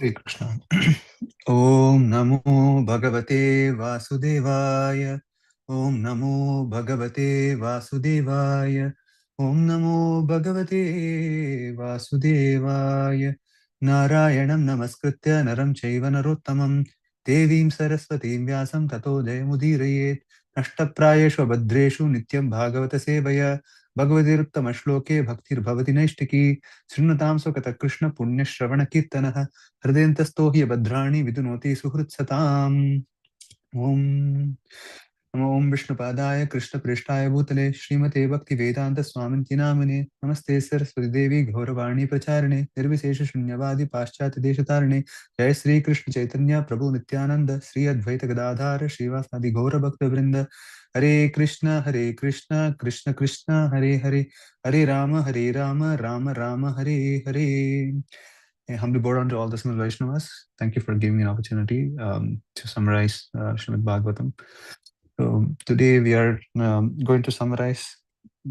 Hare Krishna. Om Namo Bhagavate Vasudevaya. Om Namo Bhagavate Vasudevaya. Om Namo Bhagavate Vasudevaya. Narayanam Namaskritya Naram Chaiva Narottamam Devim Saraswatim Vyasam Tato Jayamudirayet Ashtaprayeshu Bhadreshu Nityam Bhagavata Sevaya Bhagavatiruttama Bhaktir Bhavati Naishtiki Srinatam Sokata Krishna Punya Shravana Kirtanaha हृदयन्तस्थो हि भद्राणि विदुनोति सुहृत्सताम् ॐ ओम विष्णुपादाय कृष्णप्रेष्ठाय भूतले श्रीमते भक्तिवेदान्तस्वामिनिति नामिने नमस्ते सरस्वती देवी घोरवाणी प्रचारिणे निर्विशेष शून्यवादी पाश्चात्य देशतारिणे जय श्री कृष्ण चैतन्य प्रभु नित्यानंद श्री अद्वैत गदाधार श्रीवासादि गौर भक्त वृंद हरे Krishna Krishna Krishna Hare Hare Hare Ram Ram Ram Hare Hare. I humbly bow down to all the Srimad Vaishnavas. Thank you for giving me an opportunity to summarize Srimad Bhagavatam. So today we are going to summarize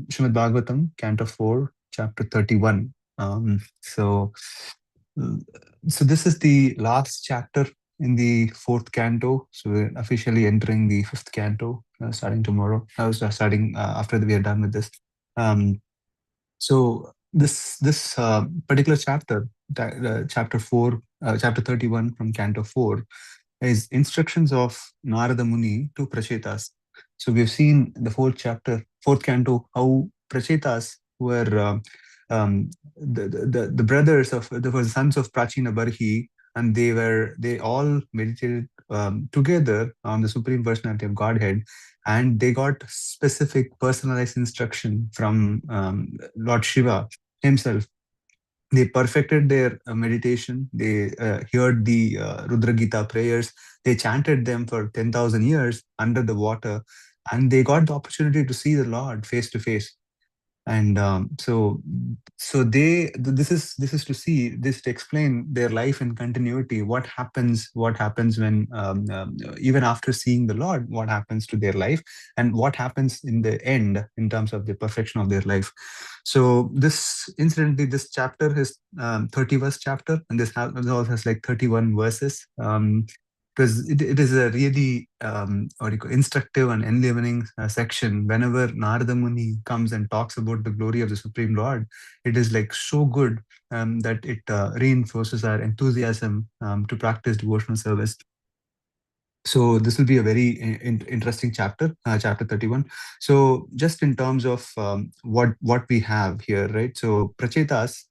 Srimad Bhagavatam, Canto 4, Chapter 31. So this is the last chapter in the fourth canto. So we're officially entering the fifth canto, starting tomorrow. I was starting after we are done with this. So this particular chapter, chapter 4, chapter 31 from Canto 4, is instructions of Narada Muni to Prachetas. So we've seen the fourth chapter, fourth canto, how Prachetas were the brothers of the sons of Prachina Barhi, and they all meditated together on the Supreme Personality of Godhead, and they got specific personalized instruction from Lord Shiva himself. They perfected their meditation. They heard the Rudra Gita prayers. They chanted them for 10,000 years under the water, and they got the opportunity to see the Lord face to face. And this is to see this, to explain their life in continuity. What happens when even after seeing the Lord, what happens to their life, and what happens in the end in terms of the perfection of their life. So this chapter is 30th chapter, and this also has like 31 verses. Because it is a really instructive and enlivening section. Whenever Narada Muni comes and talks about the glory of the Supreme Lord, it is like so good that it reinforces our enthusiasm to practice devotional service. So this will be a very interesting chapter, chapter 31. So just in terms of what we have here, right? So Prachetas,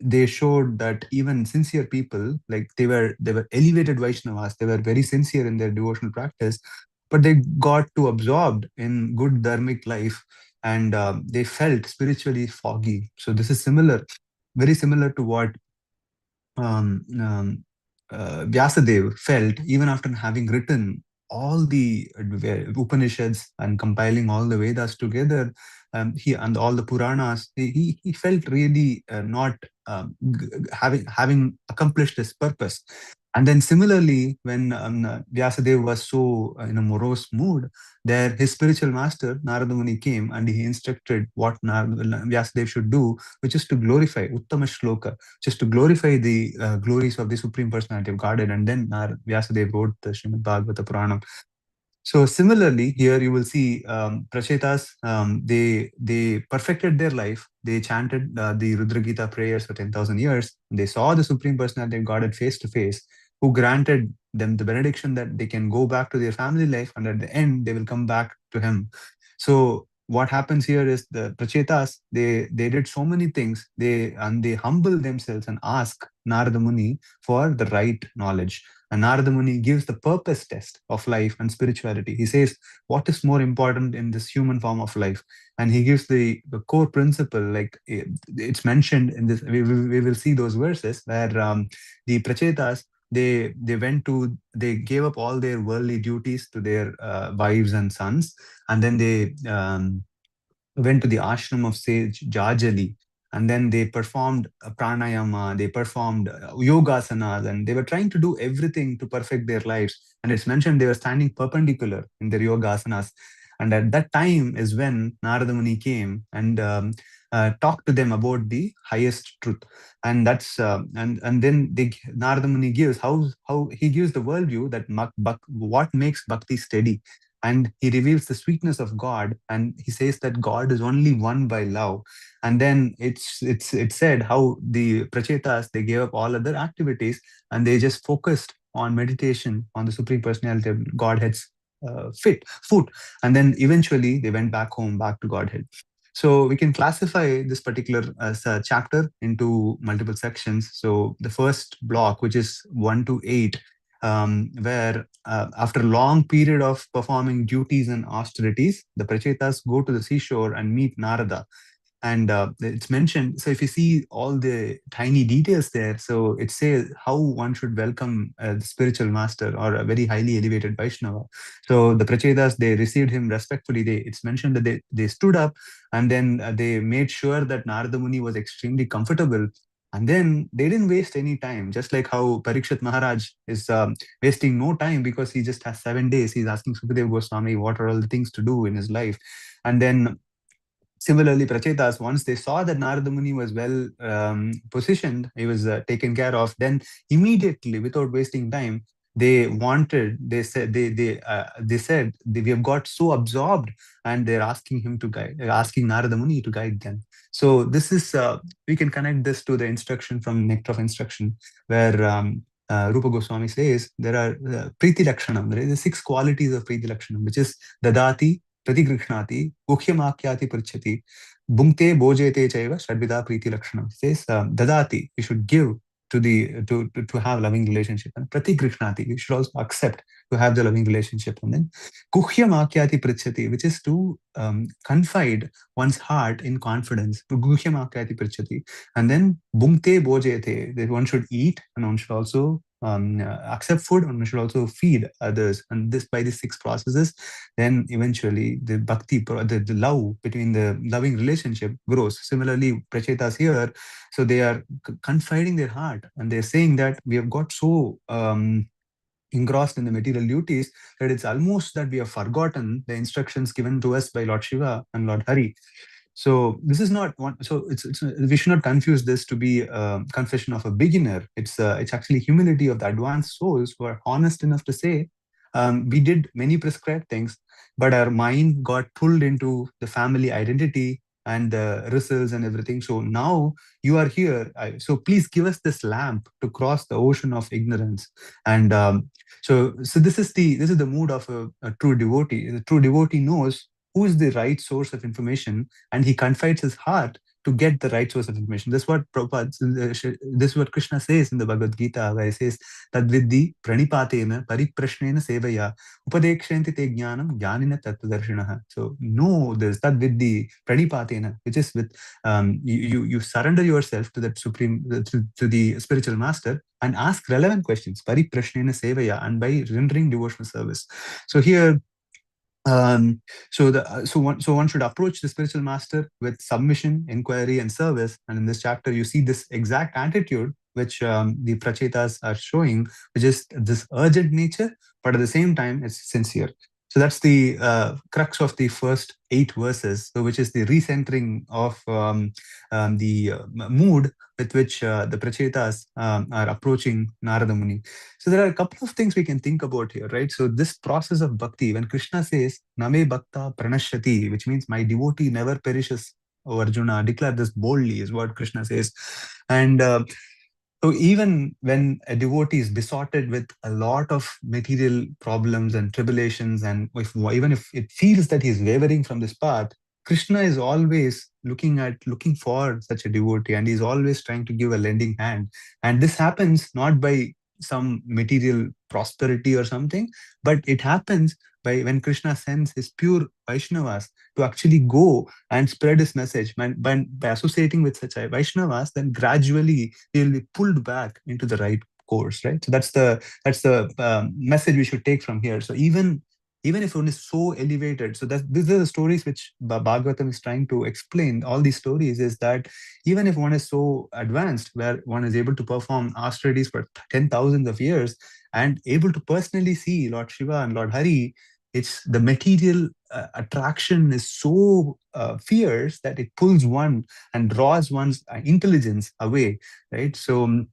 they showed that even sincere people, like they were elevated Vaishnavas, they were very sincere in their devotional practice, but they got too absorbed in good dharmic life, and they felt spiritually foggy. So this is very similar to what um, um, Vyasadeva felt even after having written all the Upanishads and compiling all the Vedas together. He and all the Puranas, he felt really not having accomplished his purpose. And then similarly, when Vyasadeva was so in a morose mood, there his spiritual master Narada Muni came and he instructed what Vyasadeva should do, which is to glorify Uttama Shloka, just to glorify the glories of the Supreme Personality of Godhead. And then Vyasadeva wrote the Srimad Bhagavata Puranam. So similarly, here you will see Prachetas, they perfected their life. They chanted the Rudra Gita prayers for 10,000 years. They saw the Supreme Personality of Godhead face to face, who granted them the benediction that they can go back to their family life, and at the end, they will come back to Him. So what happens here is the Prachetas, they did so many things. They humble themselves and ask Narada Muni for the right knowledge. And Narada Muni gives the purpose test of life and spirituality. He says, what is more important in this human form of life? And he gives the core principle, like it's mentioned in this, we will see those verses where the Prachetas, they gave up all their worldly duties to their wives and sons, and then they went to the ashram of sage Jajali, and then they performed pranayama, they performed yogasanas, and they were trying to do everything to perfect their lives. And it's mentioned they were standing perpendicular in their yogasanas. And at that time is when Narada Muni came, and talk to them about the highest truth. And that's and then Narada Muni gives how he gives the worldview that what makes bhakti steady, and he reveals the sweetness of God, and he says that God is only won by love. And then it's said how the prachetas, they gave up all other activities, and they just focused on meditation on the Supreme Personality of Godhead's foot, and then eventually they went back home, back to Godhead. So we can classify this particular chapter into multiple sections. So the first block, which is 1 to 8, where after a long period of performing duties and austerities, the Prachetas go to the seashore and meet Narada. And it's mentioned, so if you see all the tiny details there, so it says how one should welcome the spiritual master or a very highly elevated Vaishnava. So the Prachetas, they received him respectfully. It's mentioned that they stood up, and then they made sure that Narada Muni was extremely comfortable. And then they didn't waste any time, just like how Parikshit Maharaj is wasting no time because he just has 7 days. He's asking Sukadeva Goswami what are all the things to do in his life. And then similarly, Prachetas, once they saw that Narada Muni was well positioned, he was taken care of, then immediately, without wasting time, they said we have got so absorbed, and they're asking him to guide, asking Narada Muni to guide them. So this is we can connect this to the instruction from Nectar of Instruction, where Rupa Goswami says there are Priti Lakshanam. There is 6 qualities of Priti Lakshanam, which is Dadati, प्रतिगृह्णाति गुह्यमाख्याति पृच्छति भुङ्क्ते भोजयते चैव षड्विधा प्रीति लक्षणम. Says dadati, you should give to the to have loving relationship, and pratigrihnati, you should also accept to have the loving relationship. And then guhyamakyati pritchati, which is to confide one's heart in confidence, to guhyamakyati pritchati. And then bhunkte bhojayate, that one should eat and one should also accept food, and we should also feed others. And this, by these 6 processes, then eventually the bhakti, the love between the loving relationship grows. Similarly, Prachetas here, so they are confiding their heart, and they're saying that we have got so engrossed in the material duties that it's almost that we have forgotten the instructions given to us by Lord Shiva and Lord Hari. So this is not one. So we should not confuse this to be a confession of a beginner. It's actually humility of the advanced souls who are honest enough to say, we did many prescribed things, but our mind got pulled into the family identity and the results and everything. So now you are here. So please give us this lamp to cross the ocean of ignorance. And so this is the mood of a true devotee. The true devotee knows who is the right source of information, and he confides his heart to get the right source of information. This is what this is what Krishna says in the Bhagavad Gita, where he says, Tadvidhi pranipatena pariprashnena sevaya upadekshenti te jnanam jnanina tattvadarshinaha. So know this, Tadvidhi pranipatena, which is with you surrender yourself to that supreme, to the spiritual master, and ask relevant questions, pariprashnena sevaya, and by rendering devotional service. So here, one should approach the spiritual master with submission, inquiry, and service. And in this chapter, you see this exact attitude which the prachetas are showing, which is this urgent nature, but at the same time, it's sincere. So that's the crux of the first 8 verses, so which is the recentering of the mood with which the prachetas are approaching Narada Muni. So there are a couple of things we can think about here, right? So this process of bhakti, when Krishna says, Name Bhakta Pranashyati, which means my devotee never perishes, O Arjuna, declare this boldly, is what Krishna says. And so even when a devotee is besotted with a lot of material problems and tribulations, and even if it feels that he's wavering from this path, Krishna is always looking for such a devotee, and he's always trying to give a lending hand. And this happens not by some material prosperity or something, but it happens by when Krishna sends his pure Vaishnavas to actually go and spread his message. By associating with such a Vaishnavas, then gradually they will be pulled back into the right course, right? So that's the message we should take from here. So even if one is so elevated, so that these are the stories which Bhagavatam is trying to explain. All these stories is that even if one is so advanced, where one is able to perform austerities for 10,000 of years and able to personally see Lord Shiva and Lord Hari, It's the material attraction is so fierce that it pulls one and draws one's intelligence away, right? So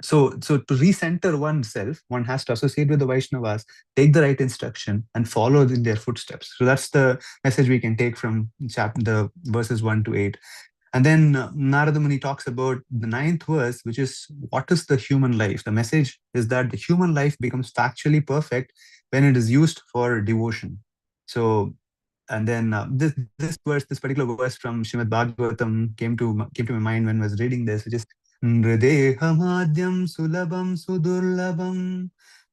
to recenter oneself, one has to associate with the Vaishnavas, take the right instruction, and follow in their footsteps. So that's the message we can take from the verses 1 to 8. And then Narada Muni talks about the ninth verse, which is what is the human life? The message is that the human life becomes factually perfect when it is used for devotion. So, and then this particular verse from Shrimad Bhagavatam came to my mind when I was reading this, which is Nridehamadyam sulabam sudurlabam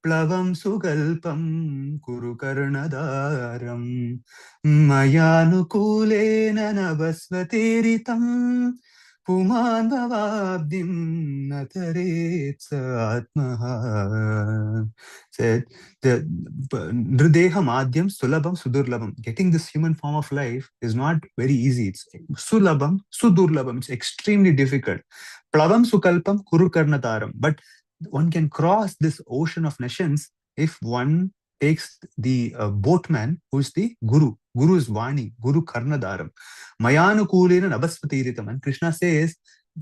plavam sugalpam kuru karnadaram mayanukulena navasvateritam puman bhavabdim nataretsa atmaha. Said the Nrideha Madhyam Sulabam Sudurlabam. Getting this human form of life is not very easy. It's Sulabam Sudurlabam. It's extremely difficult. Plavam Sukalpam Kuru Karnataram. But one can cross this ocean of nations if one takes the boatman who is the Guru. Guru is Vani, Guru Karnadaram. Mayanukulena Nabhaspatiritam. And Krishna says,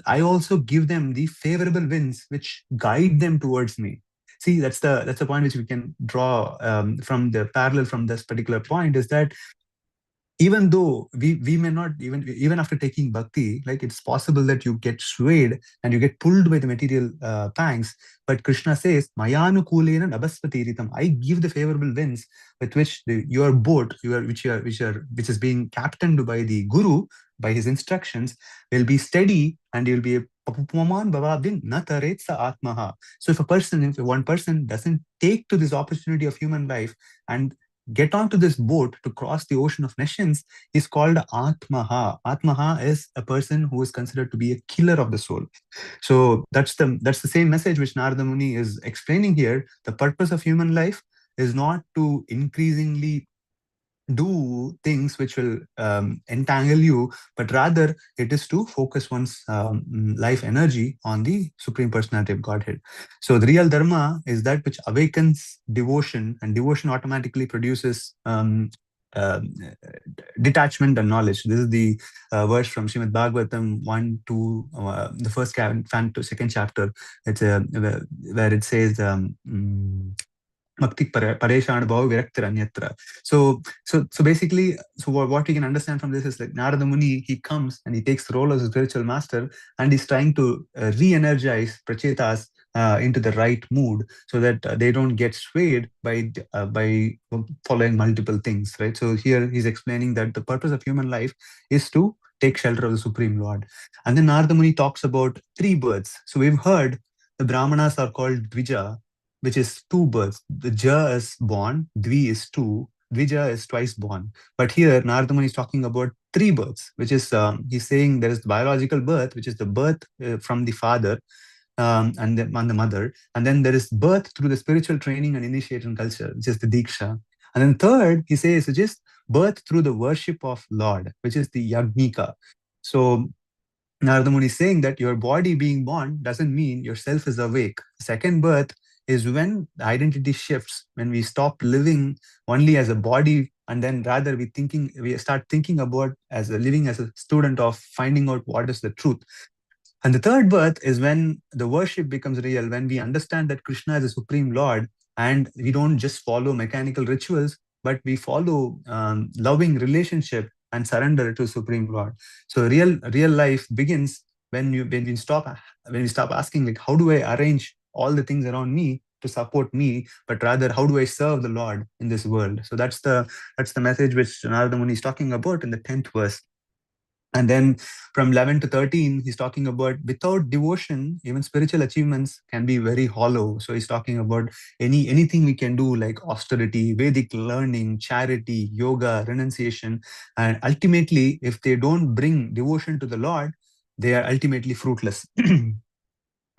I also give them the favorable winds which guide them towards me. See, that's the point which we can draw from the parallel from this particular point, is that even though we may not even after taking bhakti, like it's possible that you get swayed and you get pulled by the material pangs. But Krishna says, Mayanukulena nabhaspatiritam. I give the favorable winds with which your boat, which is being captained by the Guru, by his instructions, will be steady, and you'll be a Papupuman Bhavabdin Nataretsa Atmaha. So if one person doesn't take to this opportunity of human life and get onto this boat to cross the ocean of nations, is called Atmaha. Atmaha is a person who is considered to be a killer of the soul. So that's the same message which Narada Muni is explaining here. The purpose of human life is not to increasingly do things which will entangle you, but rather it is to focus one's life energy on the Supreme Personality of Godhead. So the real dharma is that which awakens devotion, and devotion automatically produces uh, detachment and knowledge. This is the verse from Srimad Bhagavatam 1 to the first to second chapter. It's where it says. Bhakti Pareshan Bhava Viraktir Anyatra. So basically, so what we can understand from this is like Narada Muni, he comes and he takes the role as a spiritual master, and he's trying to re-energize Prachetas into the right mood, so that they don't get swayed by following multiple things, right? So here he's explaining that the purpose of human life is to take shelter of the Supreme Lord. And then Narada Muni talks about three birds. So we've heard the Brahmanas are called Dvija, which is two birds. The Ja is born, Dvi is two, Dvija is twice born. But here, Narada Muni is talking about three births, which is, he's saying there is the biological birth, which is the birth from the father and the mother. And then there is birth through the spiritual training and initiation culture, which is the Diksha. And then third, he says, which is birth through the worship of Lord, which is the Yagnika. So Narada Muni is saying that your body being born doesn't mean yourself is awake. Second birth is when the identity shifts, when we stop living only as a body, and then rather we start thinking about living as a student of finding out what is the truth. And the third birth is when the worship becomes real, when we understand that Krishna is the Supreme Lord, and we don't just follow mechanical rituals, but we follow loving relationship and surrender to Supreme Lord. So real life begins when we stop asking, like, how do I arrange all the things around me to support me, but rather how do I serve the Lord in this world? So that's the message which Narada Muni is talking about in the 10th verse. And then from 11 to 13, he's talking about without devotion, even spiritual achievements can be very hollow. So he's talking about anything we can do, like austerity, Vedic learning, charity, yoga, renunciation. And ultimately, if they don't bring devotion to the Lord, they are ultimately fruitless.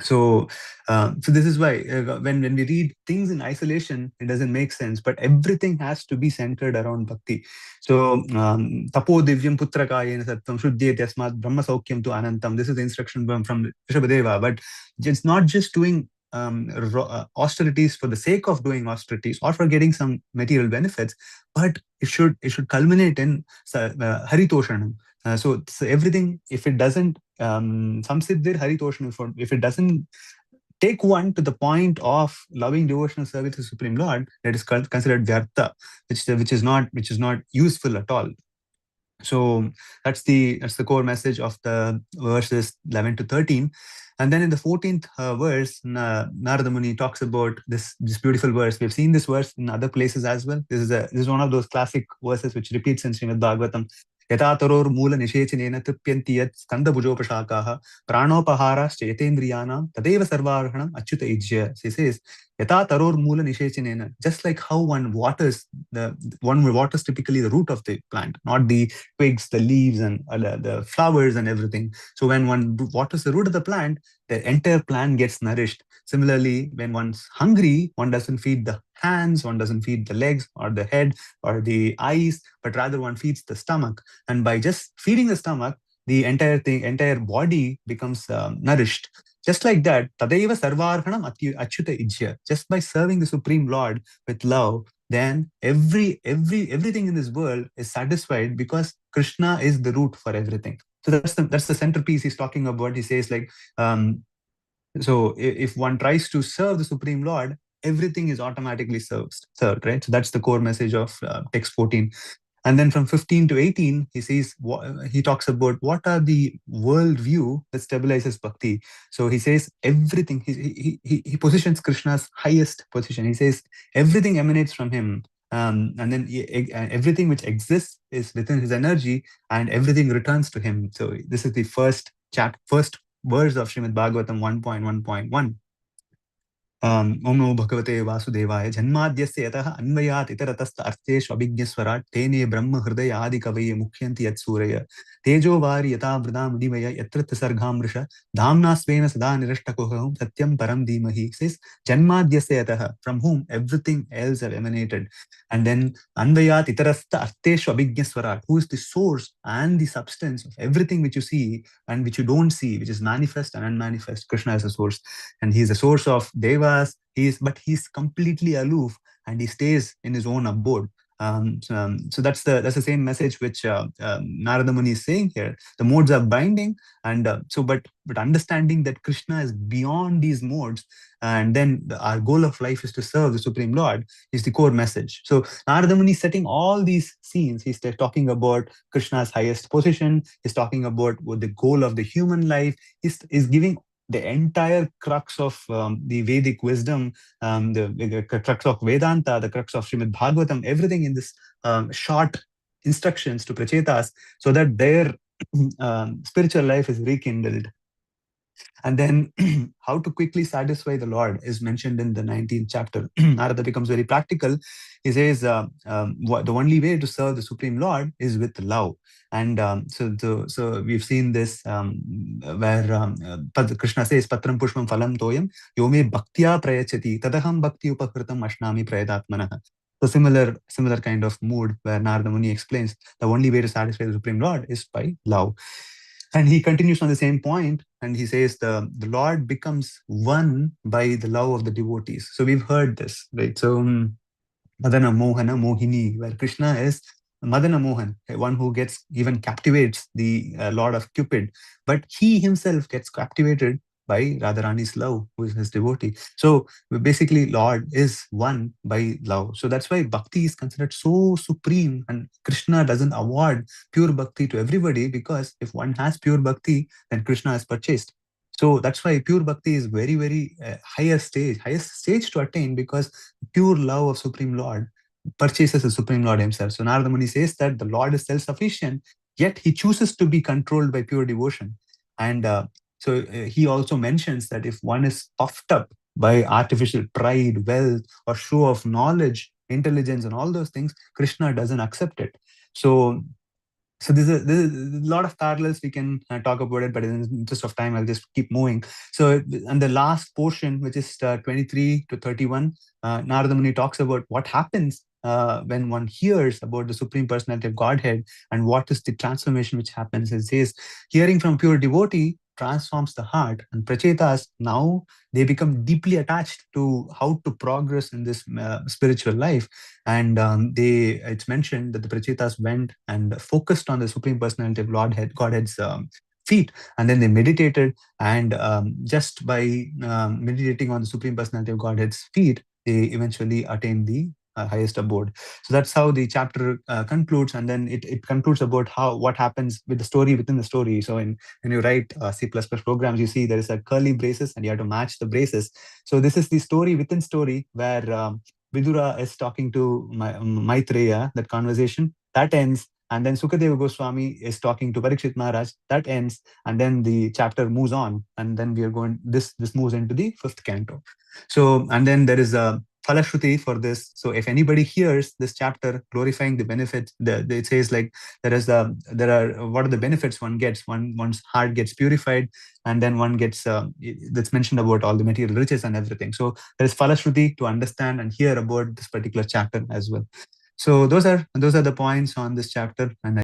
So this is why when we read things in isolation, it doesn't make sense. But everything has to be centered around bhakti. So tapo divyam putrakayena sattvam shuddhyate asmat brahma saukyam tu anantam. This is the instruction from Rishabhadeva. But it's not just doing austerities for the sake of doing austerities or for getting some material benefits, but it should culminate in haritoshanam. So everything, if it doesn't samsiddhir haritoshanam, if it doesn't take one to the point of loving devotional service to Supreme Lord, that is considered vyartha, which is not useful at all. So that's the core message of the verses 11 to 13. And then in the 14th verse, Narada Muni talks about this beautiful verse. We've seen this verse in other places as well. This is one of those classic verses which repeats in Srimad Bhagavatam. यथा तरोर् मूल निषेचनेन तृप्यन्ति यत् स्कन्दभुजोपशाखाः प्राणोपहाराश्च यतेन्द्रियाणां तदेव सर्वार्हणम् Achyut इज्य. He says, यथा तरोर् मूल निषेचनेन, just like how one waters typically the root of the plant, not the twigs, the leaves, and the flowers and everything. So when one waters the root of the plant, the entire plant gets nourished. Similarly, when one's hungry, one doesn't feed the hands, one doesn't feed the legs or the head or the eyes, but rather one feeds the stomach. And by just feeding the stomach, the entire body becomes nourished. Just like that, tadaiva sarvarhanam achyuta ijya. Just by serving the Supreme Lord with love, then everything in this world is satisfied, because Krishna is the root for everything. So that's the centerpiece he's talking about. He says, like, so if one tries to serve the Supreme Lord, everything is automatically served, right? So that's the core message of text 14. And then from 15 to 18, he talks about what are the world view that stabilizes bhakti. So he says everything, he positions Krishna's highest position. He says everything emanates from him. And then everything which exists is within his energy, and everything returns to him. So this is the first verse of Srimad Bhagavatam 1.1.1. Om Namo Bhagavate Vasudevaya Janmadhyasya yatah anvayat itaratastha artheshu abhignaswarat tene brahma hridaya adi kavaye mukhyanti yat suraya tejo vari yata vridam udivaya yatra sargam risha dhamna svena sada nirashtakoham satyam param dhimahi. Says Janmadhyasya yatah, from whom everything else have emanated. And then anvayat itarastha artheshu abhignaswarat, who is the source and the substance of everything which you see and which you don't see, which is manifest and unmanifest. Krishna is the source, and he's the source of devas. But he's completely aloof, and he stays in his own abode. So that's the same message which Narada Muni is saying here. The modes are binding, and but understanding that Krishna is beyond these modes, and then our goal of life is to serve the Supreme Lord, is the core message. So Narada Muni is setting all these scenes. He's talking about Krishna's highest position. He's talking about what the goal of the human life is giving the entire crux of the Vedic wisdom, the crux of Vedanta, the crux of Srimad Bhagavatam, everything in this short instructions to Prachetas, so that their spiritual life is rekindled. And then how to quickly satisfy the Lord is mentioned in the 19th chapter. Narada becomes very practical. He says the only way to serve the Supreme Lord is with love. And so we've seen this where Krishna says, Patram Pushpam Phalam Toyam Yome Bhaktya Prayachati Tadaham Bhakti Upakritam Ashnami Prayadatmanaha. So similar kind of mood where Narada Muni explains the only way to satisfy the Supreme Lord is by love. And he continues on the same point, and he says the Lord becomes one by the love of the devotees. So we've heard this, right? So Madana Mohana Mohini, where Krishna is Madana Mohan, one who even captivates the Lord of Cupid, but he himself gets captivated by Radharani's love, who is his devotee. So basically, Lord is one by love. So that's why bhakti is considered so supreme, and Krishna doesn't award pure bhakti to everybody, because if one has pure bhakti, then Krishna is purchased. So that's why pure bhakti is very, very highest stage to attain, because pure love of Supreme Lord purchases the Supreme Lord himself. So Narada Muni says that the Lord is self-sufficient, yet he chooses to be controlled by pure devotion. And so he also mentions that if one is puffed up by artificial pride, wealth, or show of knowledge, intelligence, and all those things, Krishna doesn't accept it. So there's a lot of parallels we can talk about it, but in the interest of time, I'll just keep moving. So, and the last portion, which is 23 to 31, Narada Muni talks about what happens when one hears about the Supreme Personality of Godhead, and what is the transformation which happens. It says, hearing from pure devotee transforms the heart, and prachetas now they become deeply attached to how to progress in this spiritual life. And they it's mentioned that the prachetas went and focused on the supreme personality of Godhead's feet, and then they meditated, and just by meditating on the supreme personality of Godhead's feet, they eventually attain the highest abode. So that's how the chapter concludes, and then it concludes about how what happens with the story within the story. So when you write C++ programs, you see there is a curly braces, and you have to match the braces. So this is the story within story where Vidura is talking to Maitreya. That conversation that ends, and then Sukadeva Goswami is talking to Parikshit Maharaj. That ends, and then the chapter moves on, and then we are going. This moves into the fifth canto. So, and then there is a falashruti for this. So if anybody hears this chapter glorifying the benefits, it says like there are what are the benefits one gets? One's heart gets purified, and then one gets that's mentioned about all the material riches and everything. So there is falashruti to understand and hear about this particular chapter as well. So those are the points on this chapter, and